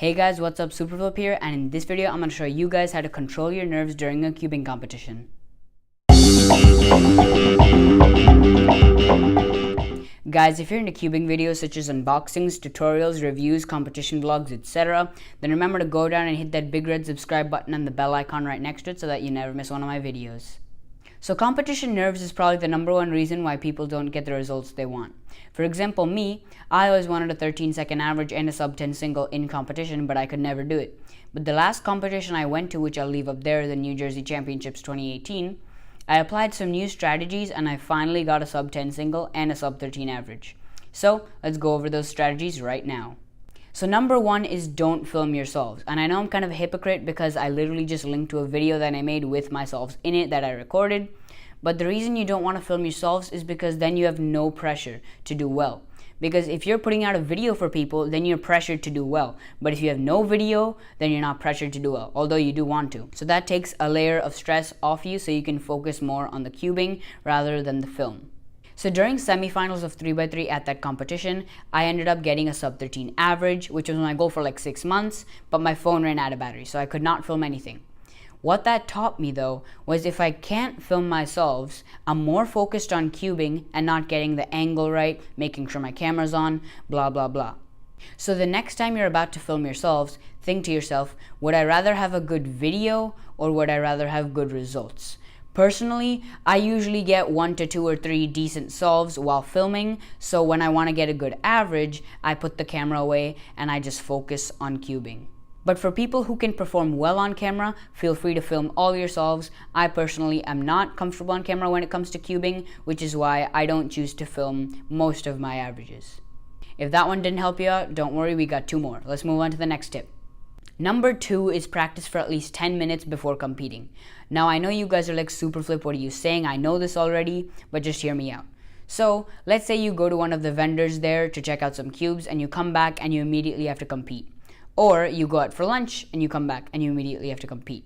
Hey guys, what's up? Superflip here, and in this video I'm going to show you guys how to control your nerves during a cubing competition. Guys, if you're into cubing videos such as unboxings, tutorials, reviews, competition vlogs, etc., then remember to go down and hit that big red subscribe button and the bell icon right next to it so that you never miss one of my videos. So competition nerves is probably the number one reason why people don't get the results they want. For example, me, I always wanted a 13-second average and a sub-10 single in competition, but I could never do it. But the last competition I went to, which I'll leave up there, the New Jersey Championships 2018, I applied some new strategies and I finally got a sub-10 single and a sub-13 average. So let's go over those strategies right now. So number one is don't film your solves. And I know I'm kind of a hypocrite because I literally just linked to a video that I made with my solves in it that I recorded. But the reason you don't want to film your solves is because then you have no pressure to do well. Because if you're putting out a video for people, then you're pressured to do well. But if you have no video, then you're not pressured to do well, although you do want to. So that takes a layer of stress off you so you can focus more on the cubing rather than the film. So during semifinals of 3x3 at that competition, I ended up getting a sub-13 average, which was my goal for like 6 months, but my phone ran out of battery, so I could not film anything. What that taught me though was if I can't film my solves, I'm more focused on cubing and not getting the angle right, making sure my camera's on, blah blah blah. So the next time you're about to film your solves, think to yourself, would I rather have a good video or would I rather have good results? Personally, I usually get 1 to 2 or 3 decent solves while filming, so when I want to get a good average, I put the camera away and I just focus on cubing. But for people who can perform well on camera, feel free to film all your solves. I personally am not comfortable on camera when it comes to cubing, which is why I don't choose to film most of my averages. If that one didn't help you out, don't worry, we got 2 more. Let's move on to the next tip. Number 2 is practice for at least 10 minutes before competing. Now I know you guys are like, Superflip, what are you saying? I know this already, but just hear me out. So let's say you go to one of the vendors there to check out some cubes and you come back and you immediately have to compete. Or you go out for lunch and you come back and you immediately have to compete.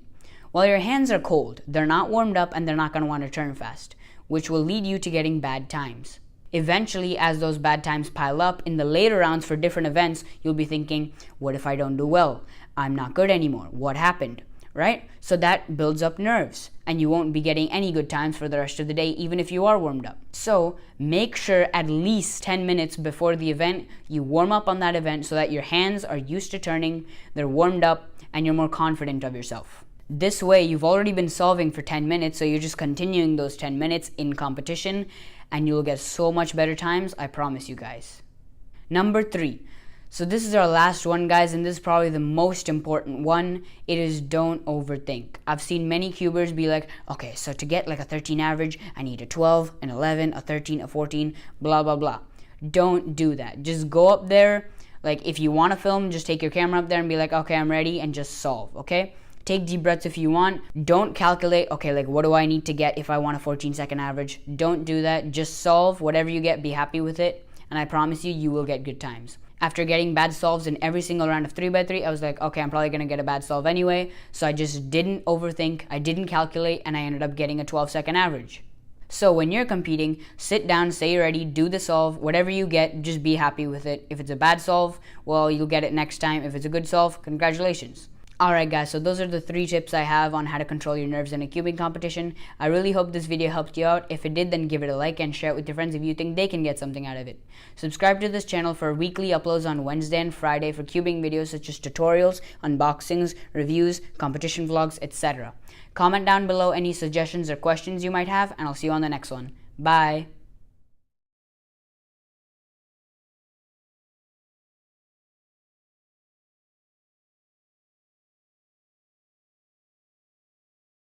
Well, your hands are cold, they're not warmed up and they're not going to want to turn fast, which will lead you to getting bad times. Eventually, as those bad times pile up in the later rounds for different events, you'll be thinking, what if I don't do well? I'm not good anymore. What happened? Right? So that builds up nerves and you won't be getting any good times for the rest of the day, even if you are warmed up. So make sure at least 10 minutes before the event, you warm up on that event so that your hands are used to turning, they're warmed up, and you're more confident of yourself. This way, you've already been solving for 10 minutes, so you're just continuing those 10 minutes in competition, and you'll get so much better times, I promise you guys. Number 3. So this is our last one, guys, and this is probably the most important one. It is don't overthink. I've seen many cubers be like, okay, so to get like a 13 average, I need a 12, an 11, a 13, a 14, blah, blah, blah. Don't do that. Just go up there. Like if you want to film, just take your camera up there and be like, okay, I'm ready, and just solve, okay? Take deep breaths if you want. Don't calculate, okay, like what do I need to get if I want a 14-second average? Don't do that. Just solve. Whatever you get, be happy with it. And I promise you, you will get good times. After getting bad solves in every single round of 3x3, I was like, okay, I'm probably going to get a bad solve anyway. So I just didn't overthink, I didn't calculate, and I ended up getting a 12-second average. So when you're competing, sit down, say you're ready, do the solve. Whatever you get, just be happy with it. If it's a bad solve, well, you'll get it next time. If it's a good solve, congratulations. Alright guys, so those are the 3 tips I have on how to control your nerves in a cubing competition. I really hope this video helped you out. If it did, then give it a like and share it with your friends if you think they can get something out of it. Subscribe to this channel for weekly uploads on Wednesday and Friday for cubing videos such as tutorials, unboxings, reviews, competition vlogs, etc. Comment down below any suggestions or questions you might have, and I'll see you on the next one. Bye!